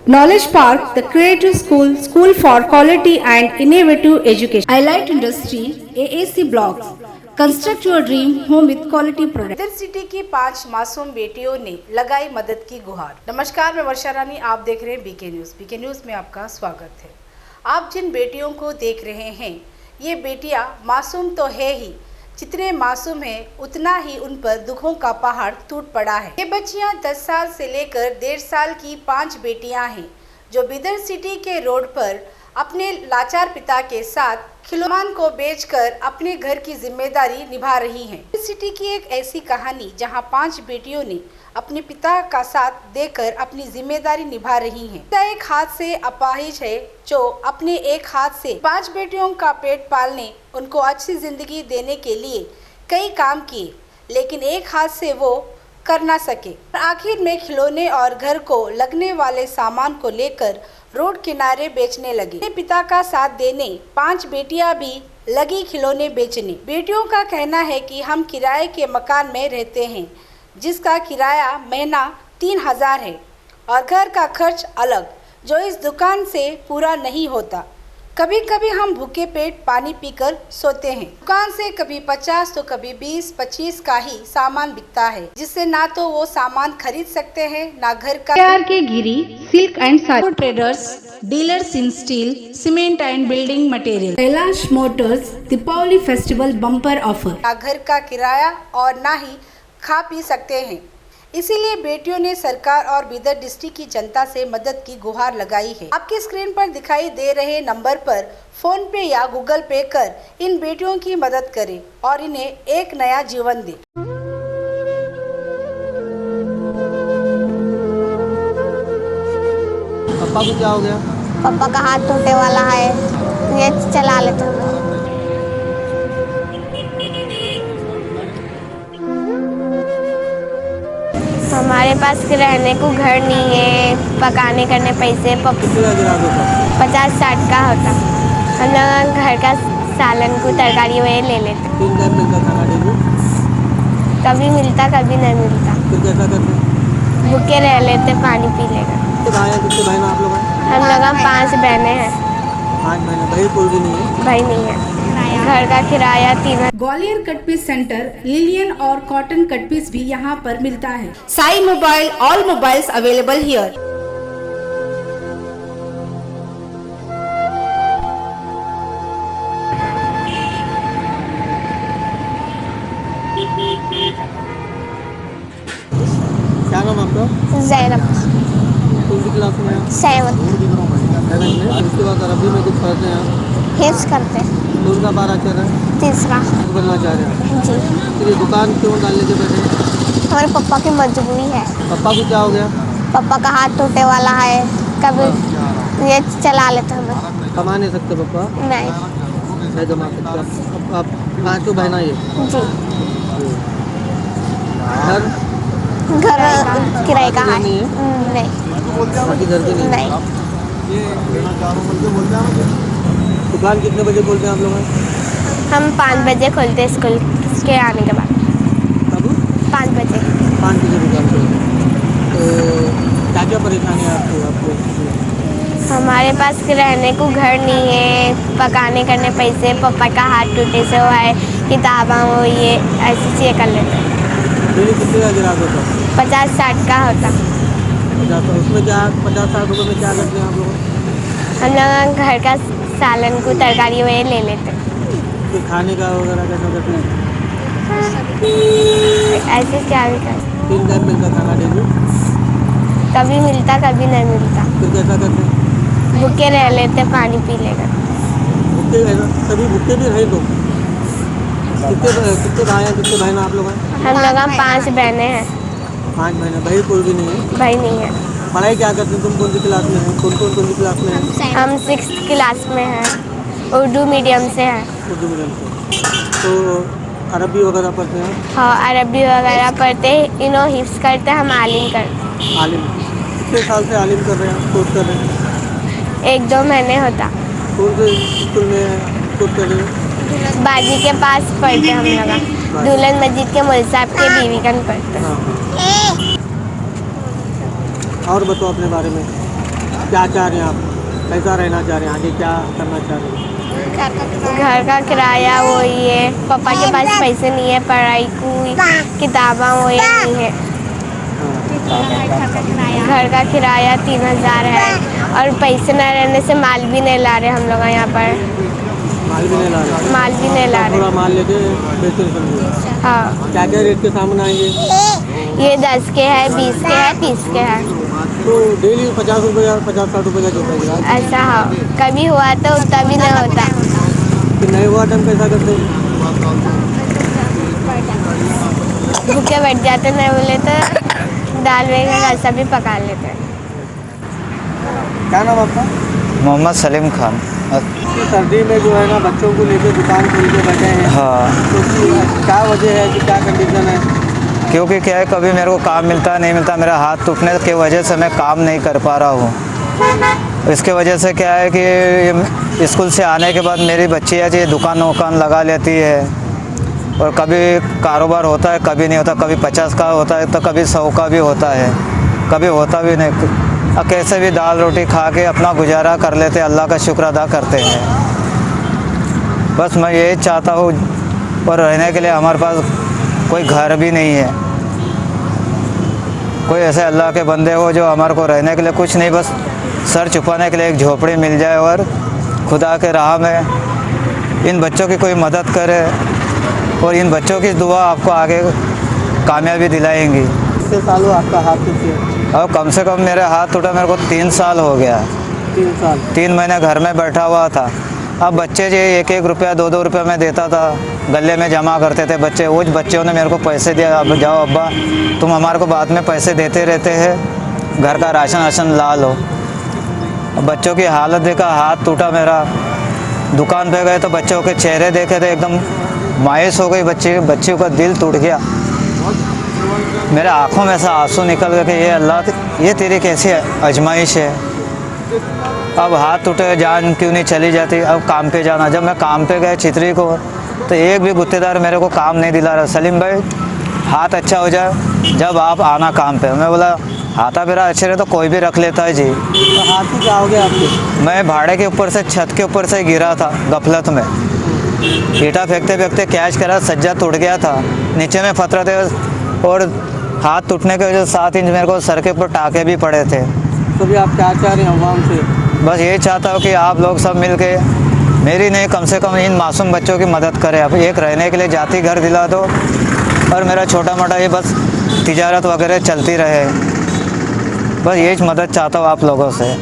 Knowledge Park, the Creative School, School for Quality and Innovative Education. Highlight Industry, AAC Blocks. Construct your dream home with quality products. इधर city की 5 मासूम बेटियों ने लगाई मदद की गुहार। नमस्कार, मैं वर्षा रानी, आप देख रहे हैं बीके न्यूज़। बीके न्यूज़ में आपका स्वागत है। आप जिन बेटियों को देख रहे हैं, ये बेटियां मासूम तो है ही, जितने मासूम हैं उतना ही उन पर दुखों का पहाड़ टूट पड़ा है। ये बच्चियां 10 साल से लेकर 1.5 साल की 5 बेटियां हैं, जो बिदर सिटी के रोड पर अपने लाचार पिता के साथ खिलौना को बेचकर अपने घर की जिम्मेदारी निभा रही हैं। बिदर सिटी की एक ऐसी कहानी जहां 5 बेटियों ने अपने पिता का साथ देकर अपनी जिम्मेदारी निभा रही हैं। पिता एक हाथ से अपाहिज है, जो अपने एक हाथ से 5 बेटियों का पेट पालने, उनको अच्छी जिंदगी देने के लिए कई काम किए, लेकिन एक हाथ से वो कर ना सके। आखिर में खिलौने और घर को लगने वाले सामान को लेकर रोड किनारे बेचने लगे। अपने पिता का साथ देने 5 बेटियां भी लगी खिलौने बेचने। बेटियों का कहना है कि हम किराए के मकान में रहते हैं, जिसका किराया महीना 3000 है और घर का खर्च अलग, जो इस दुकान से पूरा नहीं होता। कभी कभी हम भूखे पेट पानी पीकर सोते हैं। दुकान से कभी 50 तो कभी 20-25 का ही सामान बिकता है, जिससे ना तो वो सामान खरीद सकते हैं, ना घर का। K Giri silk and sari traders, dealers in steel, cement and building material. Kailash motors Deepavali festival bumper offer. ना घर का किराया और ना ही खा पी सकते हैं। इसीलिए बेटियों ने सरकार और बिदर डिस्ट्रिक्ट की जनता से मदद की गुहार लगाई है। आपकी स्क्रीन पर दिखाई दे रहे नंबर पर फोन पे या गूगल पे कर इन बेटियों की मदद करें और इन्हें एक नया जीवन दें। पापा को क्या हो गया? पापा का हाथ टूटे वाला है, ये चला लेते हैं। हमारे पास रहने को घर नहीं है, पकाने करने पैसे 50-60 का होता। हम लोग घर का सालन को तरकारी वही ले लेते। कभी मिलता कभी नहीं मिलता। फिर कैसा करते? भूखे रह लेते, पानी पी लेगा। कितने भाई आप लोग हैं? हम लोग 5 बहनें हैं। 5 महीने। भाई कोई भी नहीं है? भाई नहीं है। घर का किराया 3। Gwalior cut piece centre, linen और कॉटन कट पीस भी यहाँ पर मिलता है। Sai mobile, all mobiles available here. क्या नाम आपका? ज़ैनब। कौन सी क्लास में है? 7 में। उसके बाद अरबी में कुछ पढ़ते हैं? हिफ्स करते हैं। कौन सा बारह चल रहा है? 3रा। बनना चाह रहे हैं? जी। फिर ये दुकान क्यों डालने के बैठे? हमारे पापा की मजबूरी है। पापा को क्या हो गया? पापा का हाथ टूटे वाला है, कभी ये चला लेते हैं। कमा नहीं सकते पापा? नहीं कमा सकते। अब आप 5 बहना ये जी। घर घर किराए का है? नहीं है? नहीं। बाकी घर के नहीं? नहीं। दुकान कितने बजे खोलते हैं आप लोग? हम 5 बजे खोलते हैं, स्कूल के आने के बाद। कब? 5 बजे। 5 बजे दुकान खोलते हैं। तो क्या क्या परेशानी है आपको? हमारे पास रहने को घर नहीं है, पकाने करने पैसे, पापा का हाथ टूटे से हुआ है, किताबें वो ये ऐसी चीज़ें कर लेते हैं। कितने का गिराक होता? 50-60 का होता। 50। उसमें क्या 50-60 रुपये में क्या करते हैं आप लोग? हम लोग घर का सालन को तरकारी वही ले लेते हैं। फिर खाने का वगैरह कैसा करते हैं? ऐसे क्या भी कर। 3 टाइम मिलता खाना डेली? कभी मिलता कभी नहीं मिलता। फिर कैसा करते हैं? भूखे रह लेते, पानी पी लेगा। भूखे सभी भूखे भी रहे लोग? कितने भाई हैं, कितने बहन आप लोग हैं? हम लोग 5 बहनें हैं। 5 महीने। भाई कोई भी नहीं है? भाई नहीं है। पढ़ाई क्या करते हैं? तुम कौन सी क्लास में हैं? कौन सी क्लास में हैं? हम 6th क्लास में हैं। उर्दू मीडियम से हैं। उर्दू मीडियम से। तो अरबी वगैरह पढ़ते हैं? हाँ, अरबी वगैरह पढ़ते, इनो हिफ्स करते, हम आलिम करते। आलिम? कितने साल से आलिम कर रहे हैं, कोर्स कर रहे हैं? 1-2 महीने होता। कौन से स्कूल में कोर्स कर रहे हैं? बाजी के पास पढ़ते हम लोग, दुल्हन मस्जिद के मौलवी साहब के बीवीगंज पढ़ते। और बताओ अपने बारे में। क्या चाह रहे हैं आप, कैसा रहना चाह रहे हैं, आगे क्या करना चाह रहे हैं? घर का किराया वही है, पापा के पास पैसे नहीं है, पढ़ाई को किताबें वही नहीं है। घर का किराया 3000 है और पैसे न रहने से माल भी नहीं ला रहे हम लोग यहाँ पर। माल भी नहीं ला रहे? माल भी नहीं ला रहे। थोड़ा माल लेके बेचते समझे। हाँ। क्या क्या रेट के सामान आएंगे? ये 10 के है, 20 के है, 30 के है। तो डेली 50 रुपये या 50-60 रुपये का चलता है? ऐसा हाँ, कभी हुआ तो उतना भी नहीं होता। कि नहीं हुआ टाइम कैसा करते हैं? भूखे बैठ जाते, नहीं बोले तो दाल वगैरह ऐसा भी पका लेते हैं। क्या नाम आपका? मोहम्मद सलीम खान। तो सर्दी में जो है ना बच्चों को लेकर दुकान खोल के बैठे हैं। हाँ, तो क्या वजह है कि क्या कंडीशन है? क्योंकि क्या है, कभी मेरे को काम मिलता नहीं मिलता, मेरा हाथ टूटने की वजह से मैं काम नहीं कर पा रहा हूँ। इसके वजह से क्या है कि स्कूल से आने के बाद मेरी बच्ची है जी दुकान लगा लेती है, और कभी कारोबार होता है, कभी नहीं होता, कभी 50 का होता है तो कभी 100 का भी होता है, कभी होता भी नहीं। अब कैसे भी दाल रोटी खा के अपना गुजारा कर लेते, अल्लाह का शुक्र अदा करते हैं। बस मैं यही चाहता हूँ, और रहने के लिए हमारे पास कोई घर भी नहीं है। कोई ऐसे अल्लाह के बंदे हो जो हमारे को रहने के लिए कुछ नहीं, बस सर छुपाने के लिए एक झोपड़ी मिल जाए, और खुदा के राह में इन बच्चों की कोई मदद करे, और इन बच्चों की दुआ आपको आगे कामयाबी दिलाएंगी। कितने साल हो आपका हाथ टूटे? और कम से कम मेरा हाथ टूटा मेरे को 3 साल हो गया। 3 साल? 3 महीने घर में बैठा हुआ था। अब बच्चे जो 1-1 रुपया 2-2 रुपया मैं देता था, गले में जमा करते थे बच्चे। वो बच्चों ने मेरे को पैसे दिया, अब जाओ अब्बा तुम हमारे को बाद में पैसे देते रहते हैं, घर का राशन ला लो। अब बच्चों की हालत देखा, हाथ टूटा मेरा। दुकान पे गए तो बच्चों के चेहरे देखे थे, एकदम मायूस हो गई बच्चियों का दिल टूट गया। मेरे आँखों में से आंसू निकल गए कि ये अल्लाह, ये तेरी कैसी आजमाइश है। अब हाथ टूटे, जान क्यों नहीं चली जाती। अब काम पे जाना, जब मैं काम पे गया चित्री को, तो एक भी गुत्तेदार मेरे को काम नहीं दिला रहा। सलीम भाई हाथ अच्छा हो जाए जब आप आना काम पे। मैं बोला हाथा मेरा अच्छे रहे तो कोई भी रख लेता है जी। तो हाथ ही क्या हो गया आपके? मैं भाड़े के ऊपर से छत के ऊपर से गिरा था गफलत में, ईटा फेंकते फेंकते कैच करा, सज्जा टूट गया था, नीचे में फतरा थे, और हाथ टूटने के वजह से 7 इंच मेरे को सर के ऊपर टाके भी पड़े थे। तो भी आप क्या चाह रहे हैं आवाम से? बस यही चाहता हूँ कि आप लोग सब मिल के मेरी नहीं, कम से कम इन मासूम बच्चों की मदद करें। अब एक रहने के लिए जाती घर दिला दो, और मेरा छोटा मोटा ये बस तिजारत वगैरह चलती रहे। बस यही मदद चाहता हूँ आप लोगों से।